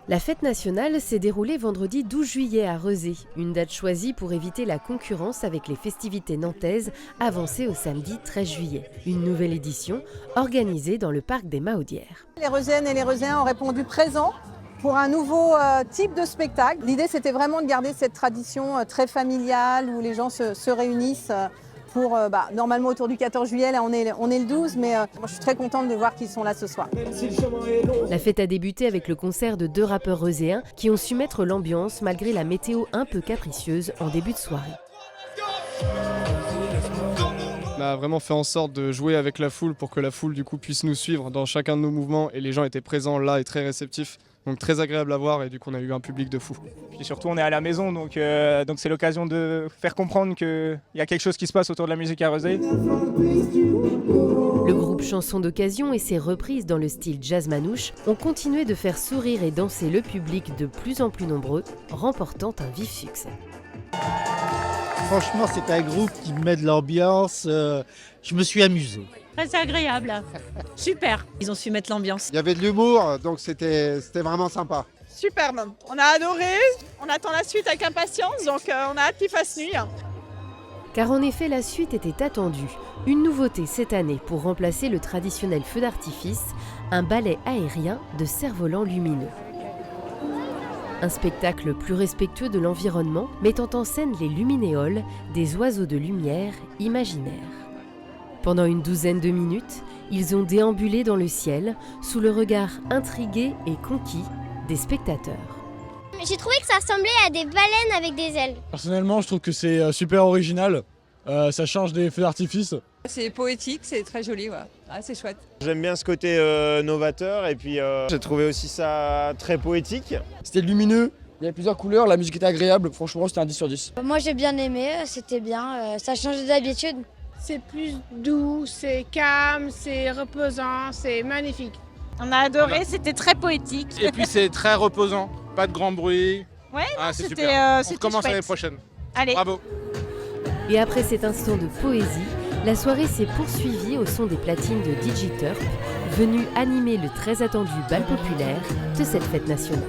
La fête nationale s'est déroulée vendredi 12 juillet à Rezé, une date choisie pour éviter la concurrence avec les festivités nantaises avancées au samedi 13 juillet. Une nouvelle édition organisée dans le parc des Mahaudières. Les Rezéennes et les Rezéens ont répondu présent pour un nouveau type de spectacle. L'idée, c'était vraiment de garder cette tradition très familiale où les gens se réunissent pour, normalement autour du 14 juillet, là on est le 12, mais moi, je suis très contente de voir qu'ils sont là ce soir. La fête a débuté avec le concert de 2 rappeurs rezéens qui ont su mettre l'ambiance malgré la météo un peu capricieuse en début de soirée. On a vraiment fait en sorte de jouer avec la foule pour que la foule du coup puisse nous suivre dans chacun de nos mouvements et les gens étaient présents là et très réceptifs. Donc très agréable à voir et du coup on a eu un public de fou. Puis surtout on est à la maison donc c'est l'occasion de faire comprendre qu'il y a quelque chose qui se passe autour de la musique à Rezé. Le groupe Chansons d'occasion et ses reprises dans le style jazz manouche ont continué de faire sourire et danser le public de plus en plus nombreux, remportant un vif succès. Franchement, c'est un groupe qui met de l'ambiance. Je me suis amusé. Très agréable, super. Ils ont su mettre l'ambiance. Il y avait de l'humour, donc c'était vraiment sympa. Superbe, on a adoré, on attend la suite avec impatience, donc on a hâte qu'il fasse nuit. Car en effet, la suite était attendue. Une nouveauté cette année pour remplacer le traditionnel feu d'artifice, un ballet aérien de cerfs-volants lumineux. Un spectacle plus respectueux de l'environnement, mettant en scène les luminéoles, des oiseaux de lumière imaginaires. Pendant une douzaine de minutes, ils ont déambulé dans le ciel, sous le regard intrigué et conquis des spectateurs. J'ai trouvé que ça ressemblait à des baleines avec des ailes. Personnellement, je trouve que c'est super original. Ça change des feux d'artifice. C'est poétique, c'est très joli, ouais. C'est chouette. J'aime bien ce côté novateur et puis j'ai trouvé aussi ça très poétique. C'était lumineux, il y avait plusieurs couleurs, la musique était agréable, franchement c'était un 10 sur 10. Moi j'ai bien aimé, c'était bien, ça change d'habitude. C'est plus doux, c'est calme, c'est reposant, c'est magnifique. On a adoré, c'était très poétique. Et puis c'est très reposant, pas de grand bruit. Ouais, c'est super. On recommence chouette. l'année prochaine. Allez. Bravo. Et après cet instant de poésie, la soirée s'est poursuivie au son des platines de DJ Turp, venu animer le très attendu bal populaire de cette fête nationale.